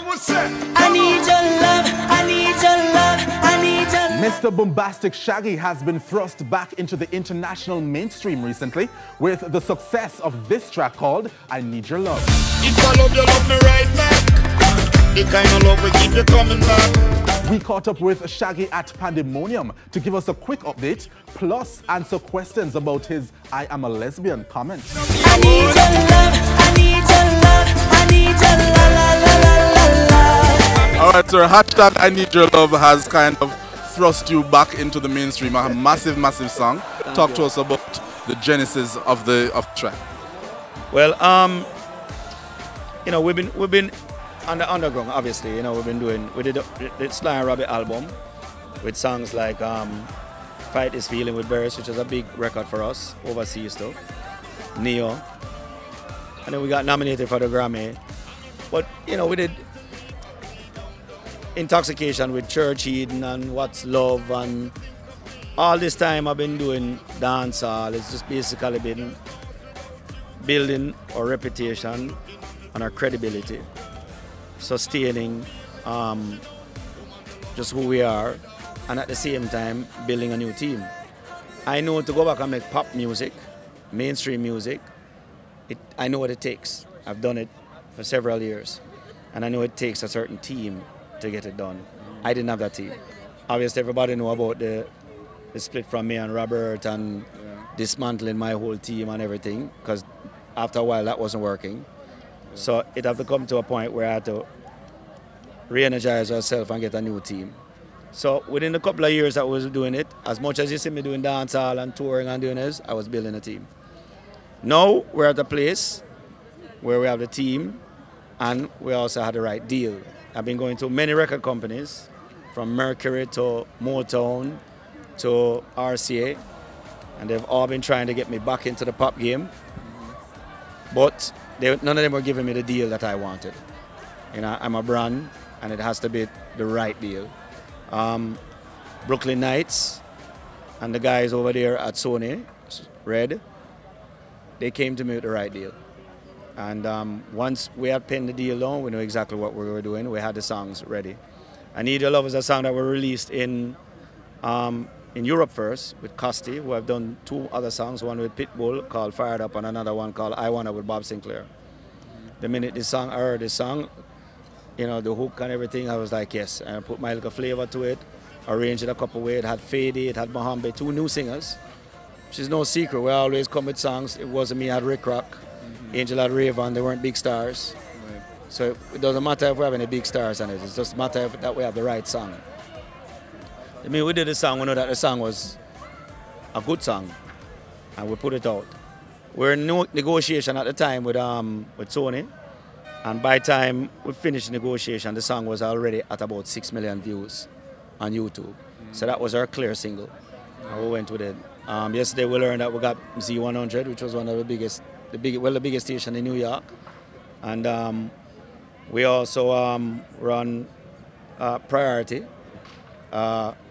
I need your love, I need your love, I need your love. Mr. Boombastic Shaggy has been thrust back into the international mainstream recently with the success of this track called I Need Your Love. If I love you, love me right back. The kind of love we keep you coming back. We caught up with Shaggy at Pandemonium to give us a quick update, plus answer questions about his I am a lesbian comment. I need your love, I need your love, I need your la la la la la la. Alright sir, hashtag I Need Your Love has kind of thrust you back into the mainstream. A massive, massive song. Talk to us about the genesis of the track. Well, you know, we've been on the underground, obviously. You know, we did the Sly and Robbie album with songs like Fight This Feeling with Barris, which was a big record for us, overseas though. Neo. And then we got nominated for the Grammy. But, you know, we did Intoxication with Church Eden and What's Love, and all this time I've been doing dancehall. It's just basically been building our reputation and our credibility, sustaining just who we are, and at the same time building a new team. I know to go back and make pop music, mainstream music, I know what it takes. I've done it for several years, and I know it takes a certain team to get it done. I didn't have that team. Obviously everybody know about the split from me and Robert and dismantling my whole team and everything, because after a while that wasn't working. So it had to come to a point where I had to re-energize ourselves and get a new team. So within a couple of years that I was doing it, as much as you see me doing dancehall and touring and doing this, I was building a team. Now we're at a place where we have the team and we also had the right deal. I've been going to many record companies, from Mercury to Motown to RCA, and they've all been trying to get me back into the pop game, but none of them were giving me the deal that I wanted. You know, I'm a brand, and it has to be the right deal. Brooklyn Knights and the guys over there at Sony, Red, they came to me with the right deal. And once we had pinned the deal down, we knew exactly what we were doing. We had the songs ready. I Need Your Love is a song that we released in Europe first with Costi, who have done 2 other songs, one with Pitbull called Fired Up and another one called I Wanna with Bob Sinclair. The minute I heard this song, you know, the hook and everything, I was like, yes. And I put my little flavor to it, arranged it a couple ways. It had Fady, it had Mohammed, 2 new singers, which is no secret. We always come with songs. It wasn't me, I had Rick Rock. Angel had Raven, they weren't big stars. Right. So it doesn't matter if we have any big stars on it, it's just a matter of that we have the right song. I mean, we did the song, we know that the song was a good song, and we put it out. We were in negotiation at the time with Sony, and by the time we finished negotiation, the song was already at about 6 million views on YouTube. So that was our clear single, and we went with it. Yesterday we learned that we got Z100, which was one of the biggest the biggest station in New York, and we also run priority for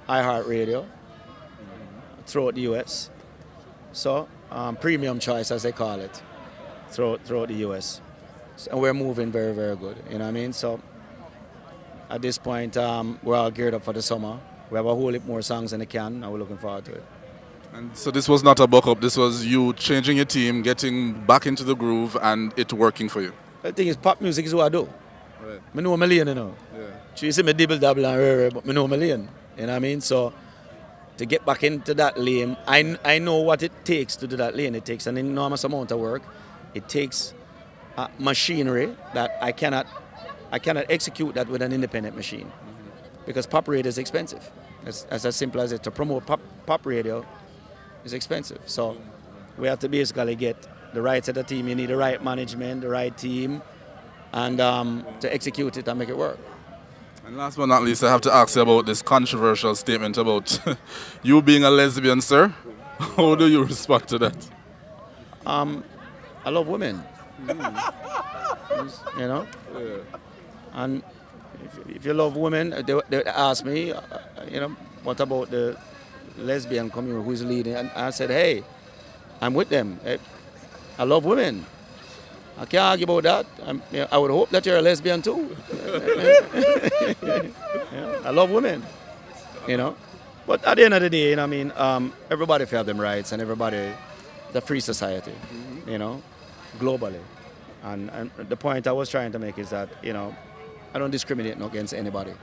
iHeartRadio throughout the US. So premium choice, as they call it, throughout the US. So, and we're moving very, very good. You know what I mean? So at this point, we're all geared up for the summer. We have a whole heap more songs in the can, and we're looking forward to it. And so this was not a buck-up, this was you changing your team, getting back into the groove, and it working for you. The thing is, pop music is what I do. Right. I know a million, you know. Yeah. So you see me dibble-dabble and rare, but I know a million. You know what I mean? So to get back into that lane, I know what it takes to do that lane. It takes an enormous amount of work. It takes machinery that I cannot execute that with an independent machine. Because pop radio is expensive. It's as simple as it. To promote pop radio is expensive. So we have to basically get the right set of team. You need the right management, the right team, and to execute it and make it work. And last but not least, I have to ask you about this controversial statement about you being a lesbian, sir. How do you respond to that? I love women. You know? Yeah. And if you love women, they ask me, you know, what about the lesbian community who's leading? And I said, hey, I'm with them. I love women. I can't argue about that. I would hope that you're a lesbian too. Yeah, I love women, you know. But at the end of the day, you know, I mean, everybody have them rights, and everybody is a free society, you know, globally. And the point I was trying to make is that, you know, I don't discriminate against anybody,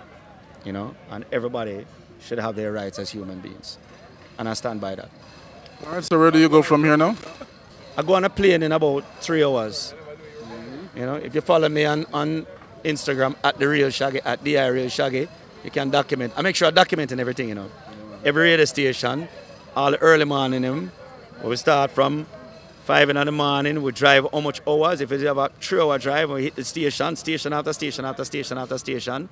you know, and everybody should have their rights as human beings. And I stand by that. All right, so where do you go from here now? I go on a plane in about 3 hours. You know, if you follow me on Instagram at The Real Shaggy, at DI Real Shaggy, you can document. I make sure I document and everything, you know. Every radio station, all the early morning, we start from 5 in the morning, we drive how much hours? If you have a 3-hour drive, we hit the station, station after station after station after station.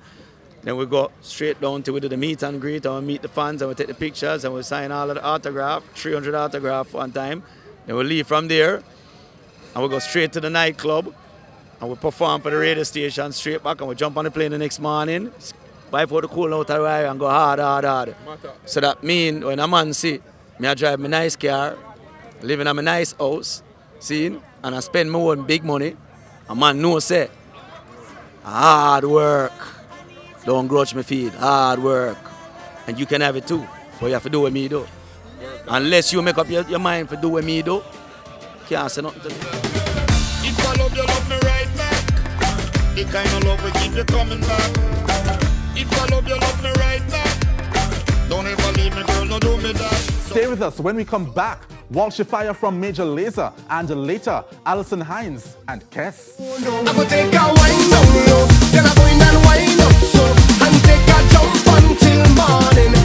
Then we go straight down till we do the meet and greet, and we meet the fans, and we take the pictures, and we sign all of the autograph, 300 autograph one time. Then we leave from there, and we go straight to the nightclub, and we perform for the radio station, straight back, and we jump on the plane the next morning, wipe out the cool out of and go hard, hard, hard. So that means when a man see me, I drive my nice car, living in my nice house, see, and I spend my own big money, a man knows say, hard work. Don't grudge me feed, hard work. And you can have it too, but you have to do what me do. Unless you make up your mind for do what me do, can't say nothing to me. If I love you, love me right back. The kind of love will keep you coming back. If I love you, love me right back. Don't ever leave me, girl, no do me that. Stay with us when we come back. Walshy Fire from Major Lazer, and later Alison Hines and Kess. I'm gonna take a wine down low, then I'm going and wind up so, and take a jump until morning.